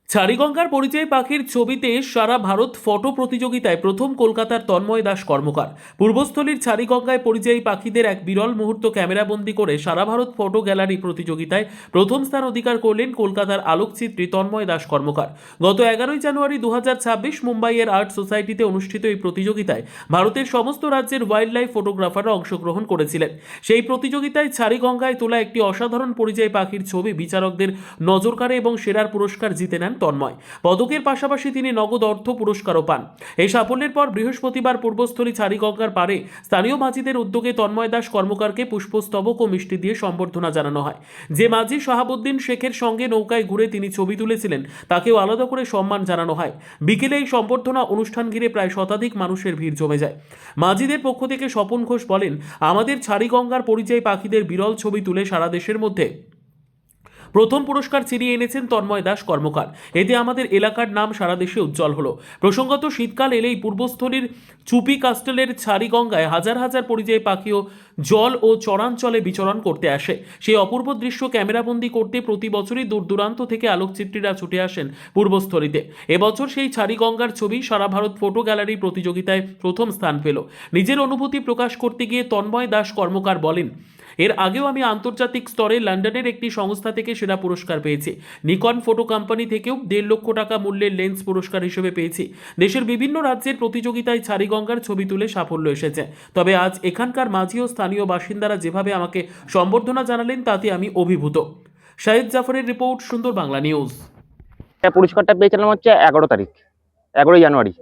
ছাড়িগঙ্গার পরিযায়ী পাখির ছবিতে সারা ভারত ফটো প্রতিযোগিতায় প্রথম কলকাতার তন্ময় দাস কর্মকার। পূর্বস্থলীর ছাড়িগঙ্গায় পরিযায়ী পাখিদের এক বিরল মুহূর্ত ক্যামেরাবন্দি করে সারা ভারত ফটো গ্যালারি প্রতিযোগিতায় প্রথম স্থান অধিকার করলেন কলকাতার আলোকচিত্রী তন্ময় দাস কর্মকার। গত 11ই জানুয়ারি 2026 মুম্বাইয়ের আর্ট সোসাইটিতে অনুষ্ঠিত এই প্রতিযোগিতায় ভারতের সমস্ত রাজ্যের ওয়াইল্ড লাইফ ফটোগ্রাফাররা অংশগ্রহণ করেছিলেন। সেই প্রতিযোগিতায় ছাড়িগঙ্গায় তোলা একটি অসাধারণ পরিযায়ী পাখির ছবি বিচারকদের নজর কাড়ে এবং সেরার পুরস্কার জিতে নেন তন্ময়। পদকের পাশাপাশি তিনি নগদ অর্থ পুরস্কারও পান। এই সাফল্যের পর বৃহস্পতিবার পূর্বস্থলী ছাড়িগঙ্গার পাড়ে স্থানীয় মাঝিদের উদ্যোগে তন্ময় দাস কর্মকারকে পুষ্পস্তবক ও মিষ্টি দিয়ে সম্বর্ধনা জানানো হয়। যে মাঝি শাহাবুদ্দিন শেখের সঙ্গে নৌকায় ঘুরে তিনি ছবি তুলেছিলেন তাকেও আলাদা করে সম্মান জানানো হয়। বিকেলে এই সম্বর্ধনা অনুষ্ঠান ঘিরে প্রায় শতাধিক মানুষের ভিড় জমে যায়। মাঝিদের পক্ষ থেকে স্বপন ঘোষ বলেন, আমাদের ছাড়িগঙ্গার পরিযায়ী পাখিদের বিরল ছবি তুলে সারা দেশের মধ্যে প্রথম পুরস্কার ছিনিয়ে এনেছেন তন্ময় দাস কর্মকার। এতে আমাদের এলাকার নাম সারা দেশে উজ্জ্বল হলো। প্রসঙ্গত শীতকাল এলেই পূর্বস্থলীর চুপি কাস্টেলের ছাড়িগঙ্গায় হাজার হাজার পরিযায়ী পাখিও জল ও চরাঞ্চলে বিচরণ করতে আসে। সেই অপূর্ব দৃশ্য ক্যামেরাবন্দি করতে প্রতি বছরই দূর দূরান্ত থেকে আলোকচিত্রীরা ছুটে আসেন পূর্বস্থলীতে। এবছর সেই ছাড়িগঙ্গার ছবি সারা ভারত ফটো গ্যালারি প্রতিযোগিতায় প্রথম স্থান পেল। নিজের অনুভূতি প্রকাশ করতে গিয়ে তন্ময় দাস কর্মকার বলেন, এর আগেও আমি আন্তর্জাতিক স্তরে লন্ডনের একটি সংস্থা থেকে সেরা পুরস্কার পেয়েছি। নিকন ফটো কোম্পানি থেকেও 1.5 লক্ষ টাকা মূল্যের লেন্স পুরস্কার হিসেবে পেয়েছি। দেশের বিভিন্ন রাজ্যের প্রতিযোগিতায় ছাড়িগঙ্গার ছবি তুলে সাফল্য এসেছে। তবে আজ এখানকার মাঝি ও স্থানীয় বাসিন্দারা যেভাবে আমাকে সম্বর্ধনা জানালেন তাতে আমি অভিভূত। শাহিদ জাফরের রিপোর্ট, সুন্দর বাংলা নিউজ। পুরস্কারটা পেয়েছিলাম হচ্ছে 11 তারিখ, 11ই জানুয়ারি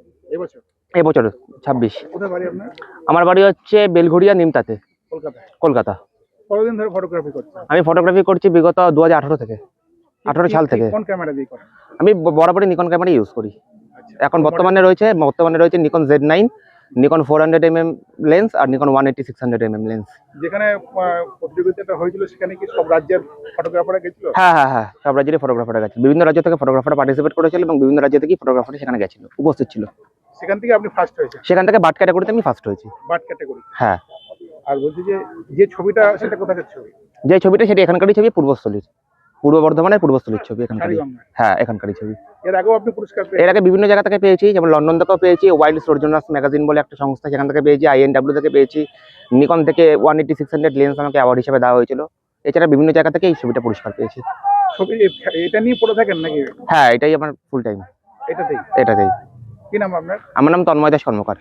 এবছর 26। কোথায় বাড়ি আপনার? আমার বাড়ি হচ্ছে বেলঘড়িয়া নিমতাতে, কলকাতায়। কলকাতা। কতদিন ধরে ফটোগ্রাফি করছেন? আমি ফটোগ্রাফি করছি বিগত 2018 থেকে, 18 সাল থেকে। কোন ক্যামেরা দিয়ে করেন? আমি বরাবরই নিকন ক্যামেরা ইউজ করি। আচ্ছা, এখন বর্তমানে রয়েছে Nikon Z9, Nikon 400mm lens আর নিকন 180-600mm লেন্স। যেখানে প্রতিযোগিতাটা হয়েছিল সেখানে কি সব রাজ্যের ফটোগ্রাফাররা গেছিল? হ্যাঁ, সব রাজ্যের ফটোগ্রাফাররা গেছে। বিভিন্ন রাজ্য থেকে ফটোগ্রাফাররা পার্টিসিপেট করেছিল এবং বিভিন্ন রাজ্য থেকে ফটোগ্রাফার সেখানে গেছিল, উপস্থিত ছিল। সেখান থেকে আপনি ফার্স্ট হয়েছেন? সেখান থেকে বার্ড ক্যাটাগরিতে আমি ফার্স্ট হয়েছি। Bird category? হ্যাঁ। আর বলছি যে ছবিটা সেটা কোথাকার ছবি? যে ছবিটা সেটা এখানকারই ছবি, পূর্বস্থলীর, পূর্ব বর্ধমানের পূর্বস্থলীর ছবি এখানকারই। হ্যাঁ, এখানকারই ছবি। এর আগেও আপনি পুরস্কার পেয়েছেন? এর আগে বিভিন্ন জায়গা থেকে পেয়েছি, যেমন লন্ডন থেকেও পেয়েছি, ওয়াইল্ড সোজনার্স ম্যাগাজিন বলে একটা সংস্থা সেখান থেকে পেয়েছি, INW থেকে পেয়েছি, নিকন থেকে 180-600 লেন্স আমাকে অ্যাওয়ার্ড হিসেবে দেওয়া হয়েছিল। এছাড়া বিভিন্ন জায়গা থেকে এই ছবিটা পুরস্কার পেয়েছি। ছবি এটা নিয়ে পড়ে থাকেন নাকি? হ্যাঁ, এটাই আমার ফুল টাইম। এটাতেই? এটাতেই। কি নাম আপনার? আমার নাম তন্ময় দাস কর্মকার।